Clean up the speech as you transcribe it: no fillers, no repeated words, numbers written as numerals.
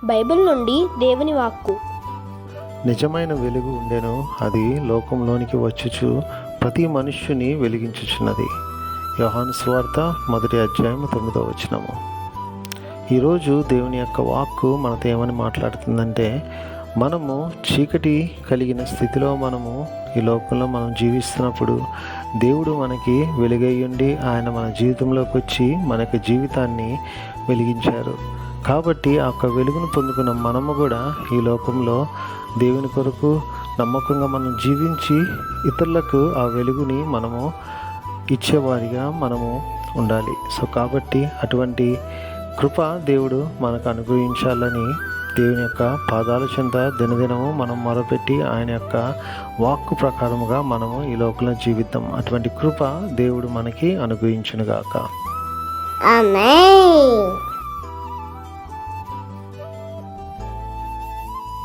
Bible నుండి దేవుని వాక్కు. నిజమైన వెలుగు ఉండెను, అది లోకంలోనికి వచ్చుచు ప్రతి మనుష్యుని వెలిగించుచున్నది. యోహాను సువార్త 1:9. ఈరోజు దేవుని యొక్క వాక్కు మనతో ఏమని మాట్లాడుతుందంటే, మనము చీకటి కలిగిన స్థితిలో మనము ఈ లోకంలో మనం జీవిస్తున్నప్పుడు దేవుడు మనకి వెలుగయ్యుండి ఆయన మన జీవితంలోకి వచ్చి మనకి జీవితాన్ని వెలిగించారు. కాబట్టి ఆ యొక్క వెలుగును పొందుకున్న మనము కూడా ఈ లోకంలో దేవుని కొరకు నమ్మకంగా మనం జీవించి ఇతరులకు ఆ వెలుగుని మనము ఇచ్చేవారిగా మనము ఉండాలి. కాబట్టి అటువంటి కృప దేవుడు మనకు అనుగ్రహించాలని దేవుని యొక్క పాదాల చెంత దినదినము మనం మొరపెట్టి ఆయన యొక్క వాక్కు ప్రకారముగా మనము ఈ లోకంలో జీవిద్దాం. అటువంటి కృప దేవుడు మనకి అనుగ్రహించునుగాక. ఆమేన్.